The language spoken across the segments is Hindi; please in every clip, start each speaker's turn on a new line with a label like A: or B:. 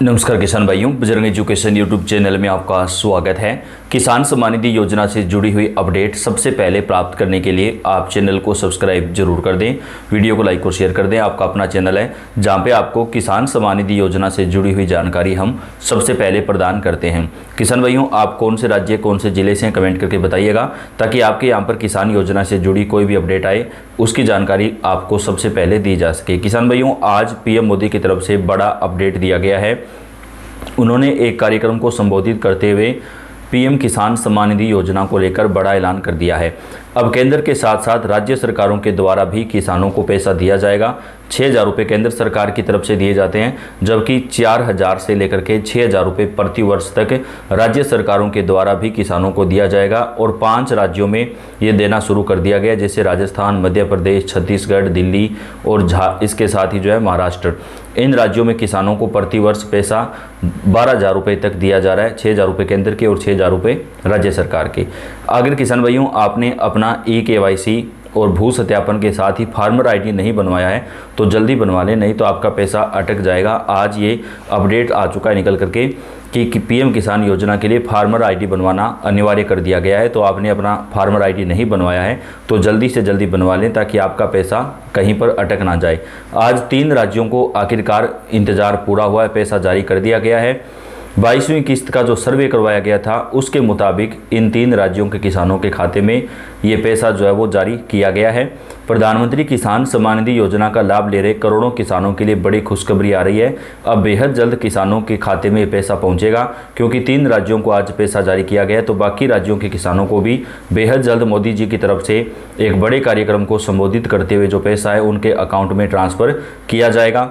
A: नमस्कार किसान भाइयों, बजरंग एजुकेशन यूट्यूब चैनल में आपका स्वागत है। किसान सम्मान निधि योजना से जुड़ी हुई अपडेट सबसे पहले प्राप्त करने के लिए आप चैनल को सब्सक्राइब जरूर कर दें, वीडियो को लाइक और शेयर कर दें। आपका अपना चैनल है जहां पे आपको किसान सम्मान निधि योजना से जुड़ी हुई जानकारी हम सबसे पहले प्रदान करते हैं। किसान भाइयों, आप कौन से राज्य कौन से जिले से कमेंट करके बताइएगा ताकि आपके यहाँ पर किसान योजना से जुड़ी कोई भी अपडेट आए उसकी जानकारी आपको सबसे पहले दी जा सके। किसान भाइयों, आज पीएम मोदी की तरफ से बड़ा अपडेट दिया गया है। उन्होंने एक कार्यक्रम को संबोधित करते हुए पीएम किसान सम्मान निधि योजना को लेकर बड़ा ऐलान कर दिया है। अब केंद्र के साथ साथ राज्य सरकारों के द्वारा भी किसानों को पैसा दिया जाएगा। 6,000 रुपये केंद्र सरकार की तरफ से दिए जाते हैं, जबकि 4,000 से लेकर के 6,000 रुपये प्रति वर्ष तक राज्य सरकारों के द्वारा भी किसानों को दिया जाएगा। और 5 राज्यों में ये देना शुरू कर दिया गया, जैसे राजस्थान, मध्य प्रदेश, छत्तीसगढ़, दिल्ली और इसके साथ ही जो है महाराष्ट्र। इन राज्यों में किसानों को प्रति वर्ष पैसा 12,000 रुपये तक दिया जा रहा है। 6,000 रुपये केंद्र के और 6,000 रुपये राज्य सरकार के। अगर किसान भाइयों आपने अपना KYC और भू सत्यापन के साथ ही फार्मर ID नहीं बनवाया है तो जल्दी बनवा लें, नहीं तो आपका पैसा अटक जाएगा। आज ये अपडेट आ चुका है निकल करके कि पीएम किसान योजना के लिए फार्मर ID बनवाना अनिवार्य कर दिया गया है। तो आपने अपना फार्मर ID नहीं बनवाया है तो जल्दी से जल्दी बनवा लें ताकि आपका पैसा कहीं पर अटक ना जाए। आज 3 राज्यों को आखिरकार इंतज़ार पूरा हुआ है, पैसा जारी कर दिया गया है। 22वीं किस्त का जो सर्वे करवाया गया था उसके मुताबिक इन 3 राज्यों के किसानों के खाते में ये पैसा जो है वो जारी किया गया है। प्रधानमंत्री किसान सम्मान निधि योजना का लाभ ले रहे करोड़ों किसानों के लिए बड़ी खुशखबरी आ रही है। अब बेहद जल्द किसानों के खाते में ये पैसा पहुंचेगा, क्योंकि 3 राज्यों को आज पैसा जारी किया गया है तो बाकी राज्यों के किसानों को भी बेहद जल्द मोदी जी की तरफ से एक बड़े कार्यक्रम को संबोधित करते हुए जो पैसा है उनके अकाउंट में ट्रांसफ़र किया जाएगा।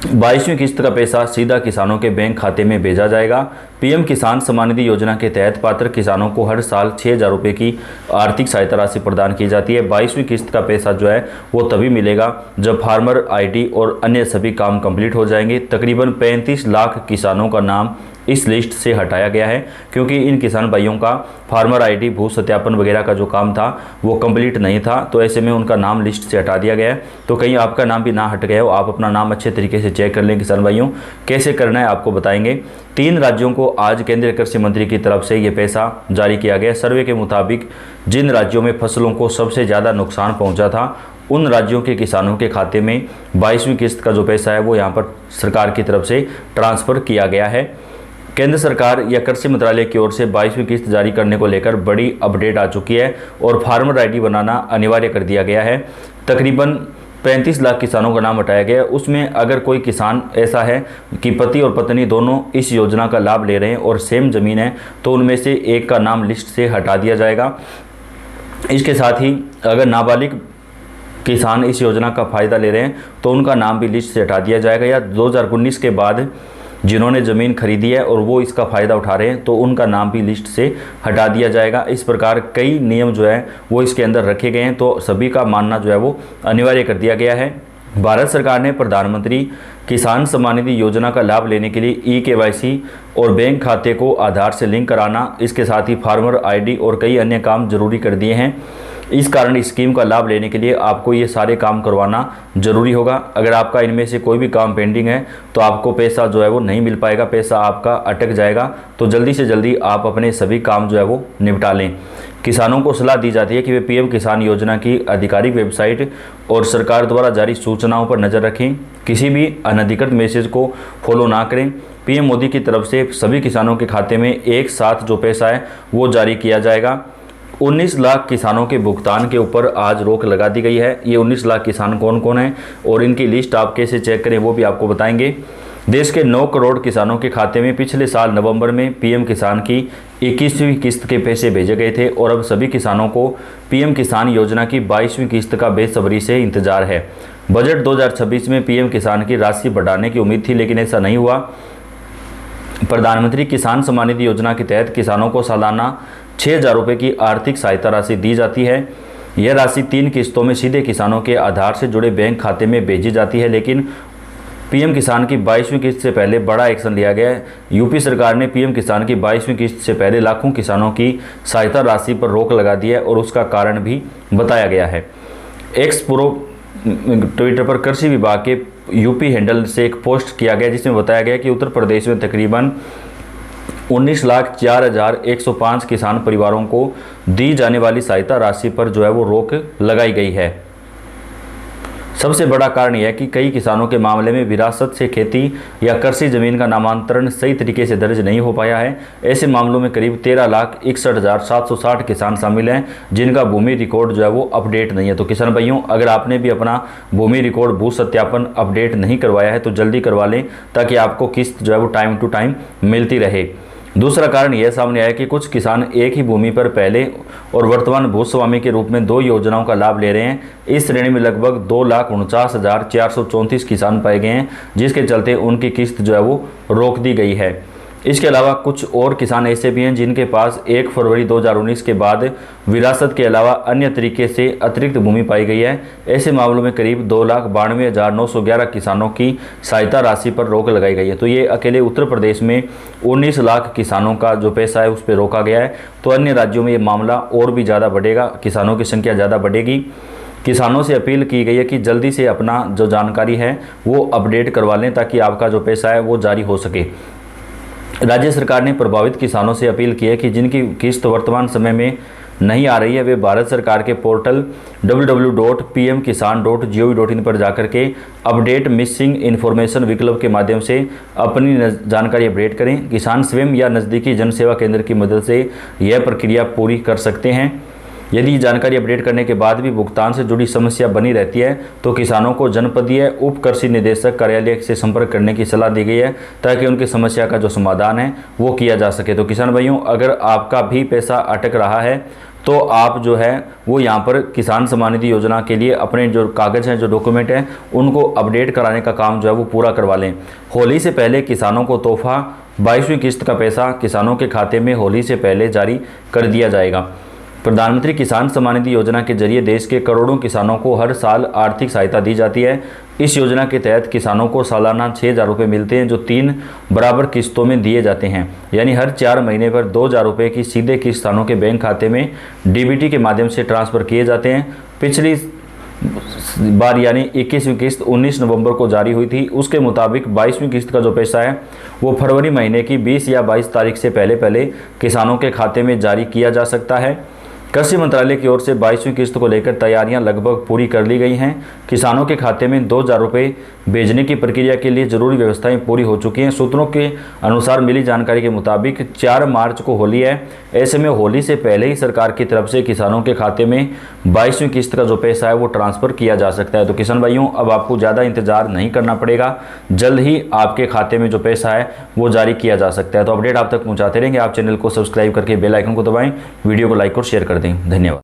A: 22वीं किस्त का पैसा सीधा किसानों के बैंक खाते में भेजा जाएगा। पीएम किसान सम्मान निधि योजना के तहत पात्र किसानों को हर साल 6,000 रुपये की आर्थिक सहायता राशि प्रदान की जाती है। 22वीं किस्त का पैसा जो है वो तभी मिलेगा जब फार्मर ID और अन्य सभी काम कंप्लीट हो जाएंगे। तकरीबन 35 लाख किसानों का नाम इस लिस्ट से हटाया गया है, क्योंकि इन किसान भाइयों का फार्मर ID भू सत्यापन वगैरह का जो काम था वो कंप्लीट नहीं था, तो ऐसे में उनका नाम लिस्ट से हटा दिया गया है। तो कहीं आपका नाम भी ना हट गया हो, आप अपना नाम अच्छे तरीके से चेक कर लें। किसान भाइयों, कैसे करना है आपको बताएंगे। 3 राज्यों को आज केंद्रीय कृषि मंत्री की तरफ से ये पैसा जारी किया गया। सर्वे के मुताबिक जिन राज्यों में फसलों को सबसे ज़्यादा नुकसान पहुँचा था उन राज्यों के किसानों के खाते में 22वीं किस्त का जो पैसा है वो यहाँ पर सरकार की तरफ से ट्रांसफ़र किया गया है। केंद्र सरकार या कृषि मंत्रालय की ओर से 22वीं किस्त जारी करने को लेकर बड़ी अपडेट आ चुकी है और फार्मर ID बनाना अनिवार्य कर दिया गया है। तकरीबन 35 लाख किसानों का नाम हटाया गया है। उसमें अगर कोई किसान ऐसा है कि पति और पत्नी दोनों इस योजना का लाभ ले रहे हैं और सेम ज़मीन है तो उनमें से एक का नाम लिस्ट से हटा दिया जाएगा। इसके साथ ही अगर नाबालिग किसान इस योजना का फ़ायदा ले रहे हैं तो उनका नाम भी लिस्ट से हटा दिया जाएगा। या 2019 के बाद जिन्होंने ज़मीन खरीदी है और वो इसका फ़ायदा उठा रहे हैं तो उनका नाम भी लिस्ट से हटा दिया जाएगा। इस प्रकार कई नियम जो है वो इसके अंदर रखे गए हैं, तो सभी का मानना जो है वो अनिवार्य कर दिया गया है। भारत सरकार ने प्रधानमंत्री किसान सम्मान निधि योजना का लाभ लेने के लिए KYC और बैंक खाते को आधार से लिंक कराना, इसके साथ ही फार्मर ID और कई अन्य काम जरूरी कर दिए हैं। इस कारण इस स्कीम का लाभ लेने के लिए आपको ये सारे काम करवाना जरूरी होगा। अगर आपका इनमें से कोई भी काम पेंडिंग है तो आपको पैसा जो है वो नहीं मिल पाएगा, पैसा आपका अटक जाएगा। तो जल्दी से जल्दी आप अपने सभी काम जो है वो निपटा लें। किसानों को सलाह दी जाती है कि वे पीएम किसान योजना की आधिकारिक वेबसाइट और सरकार द्वारा जारी सूचनाओं पर नज़र रखें। किसी भी अनधिकृत मैसेज को फॉलो ना करें। पीएम मोदी की तरफ से सभी किसानों के खाते में एक साथ जो पैसा है वो जारी किया जाएगा। 19 लाख किसानों के भुगतान के ऊपर आज रोक लगा दी गई है। ये 19 लाख किसान कौन कौन हैं और इनकी लिस्ट आप कैसे चेक करें वो भी आपको बताएंगे। देश के 9 करोड़ किसानों के खाते में पिछले साल नवंबर में पीएम किसान की 21वीं किस्त के पैसे भेजे गए थे और अब सभी किसानों को पीएम किसान योजना की 22वीं किस्त का बेसब्री से इंतजार है। बजट 2026 में पीएम किसान की राशि बढ़ाने की उम्मीद थी, लेकिन ऐसा नहीं हुआ। प्रधानमंत्री किसान सम्मान निधि योजना के तहत किसानों को सालाना 6,000 रुपये की आर्थिक सहायता राशि दी जाती है। यह राशि 3 किस्तों में सीधे किसानों के आधार से जुड़े बैंक खाते में भेजी जाती है, लेकिन पीएम किसान की 22वीं किस्त से पहले बड़ा एक्शन लिया गया है। यूपी सरकार ने पीएम किसान की 22वीं किस्त से पहले लाखों किसानों की सहायता राशि पर रोक लगा दी है और उसका कारण भी बताया गया है। एक्स प्रो ट्विटर पर कृषि विभाग के यूपी हैंडल से एक पोस्ट किया गया जिसमें बताया गया कि उत्तर प्रदेश में तकरीबन 19,04,105 किसान परिवारों को दी जाने वाली सहायता राशि पर जो है वो रोक लगाई गई है। सबसे बड़ा कारण यह है कि कई किसानों के मामले में विरासत से खेती या कृषि जमीन का नामांतरण सही तरीके से दर्ज नहीं हो पाया है। ऐसे मामलों में करीब 13,61,760 किसान शामिल हैं जिनका भूमि रिकॉर्ड जो है वो अपडेट नहीं है। तो किसान भाइयों, अगर आपने भी अपना भूमि रिकॉर्ड भू सत्यापन अपडेट नहीं करवाया है तो जल्दी करवा लें ताकि आपको किस्त जो है वो टाइम टू टाइम मिलती रहे। दूसरा कारण यह सामने आया कि कुछ किसान एक ही भूमि पर पहले और वर्तमान भूस्वामी के रूप में 2 योजनाओं का लाभ ले रहे हैं। इस श्रेणी में लगभग 2,49,434 किसान पाए गए हैं जिसके चलते उनकी किस्त जो है वो रोक दी गई है। इसके अलावा कुछ और किसान ऐसे भी हैं जिनके पास 1 फरवरी 2019 के बाद विरासत के अलावा अन्य तरीके से अतिरिक्त भूमि पाई गई है। ऐसे मामलों में करीब 2,92,911 किसानों की सहायता राशि पर रोक लगाई गई है। तो ये अकेले उत्तर प्रदेश में 19 लाख किसानों का जो पैसा है उस पर रोका गया है। तो अन्य राज्यों में ये मामला और भी ज़्यादा बढ़ेगा, किसानों की संख्या ज़्यादा बढ़ेगी। किसानों से अपील की गई है कि जल्दी से अपना जो जानकारी है वो अपडेट करवा लें ताकि आपका जो पैसा है वो जारी हो सके। राज्य सरकार ने प्रभावित किसानों से अपील की है कि जिनकी किस्त वर्तमान समय में नहीं आ रही है वे भारत सरकार के पोर्टल www.pmkisan.gov.in पर जाकर के अपडेट मिसिंग इन्फॉर्मेशन विकल्प के माध्यम से अपनी जानकारी अपडेट करें। किसान स्वयं या नज़दीकी जन सेवा केंद्र की मदद से यह प्रक्रिया पूरी कर सकते हैं। यदि जानकारी अपडेट करने के बाद भी भुगतान से जुड़ी समस्या बनी रहती है तो किसानों को जनपदीय उप कृषि निदेशक कार्यालय से संपर्क करने की सलाह दी गई है ताकि उनकी समस्या का जो समाधान है वो किया जा सके। तो किसान भाइयों, अगर आपका भी पैसा अटक रहा है तो आप जो है वो यहाँ पर किसान सम्मान निधि योजना के लिए अपने जो कागज़ हैं, जो डॉक्यूमेंट हैं, उनको अपडेट कराने का काम जो है वो पूरा करवा लें। होली से पहले किसानों को तोहफा 22वीं किस्त का पैसा किसानों के खाते में होली से पहले जारी कर दिया जाएगा। प्रधानमंत्री किसान सम्मान निधि योजना के जरिए देश के करोड़ों किसानों को हर साल आर्थिक सहायता दी जाती है। इस योजना के तहत किसानों को सालाना 6,000 रुपये मिलते हैं जो 3 बराबर किस्तों में दिए जाते हैं, यानी हर 4 महीने पर 2,000 रुपये की सीधे किसानों के बैंक खाते में डीबीटी के माध्यम से ट्रांसफ़र किए जाते हैं। पिछली बार यानी 21वीं किस्त 19 नवंबर को जारी हुई थी। उसके मुताबिक 22वीं किस्त का जो पैसा है वो फरवरी महीने की 20 या 22 तारीख से पहले किसानों के खाते में जारी किया जा सकता है। कृषि मंत्रालय की ओर से 22वीं किस्त को लेकर तैयारियां लगभग पूरी कर ली गई हैं। किसानों के खाते में 2,000 रुपये भेजने की प्रक्रिया के लिए जरूरी व्यवस्थाएं पूरी हो चुकी हैं। सूत्रों के अनुसार मिली जानकारी के मुताबिक 4 मार्च को होली है। ऐसे में होली से पहले ही सरकार की तरफ से किसानों के खाते में 22वीं किस्त का जो पैसा है वो ट्रांसफ़र किया जा सकता है। तो किसान भाइयों, अब आपको ज़्यादा इंतजार नहीं करना पड़ेगा, जल्द ही आपके खाते में जो पैसा है वो जारी किया जा सकता है। तो अपडेट आप तक पहुँचाते रहेंगे। आप चैनल को सब्सक्राइब करके बेल आइकन को दबाएँ, वीडियो को लाइक और शेयर कर दें। धन्यवाद।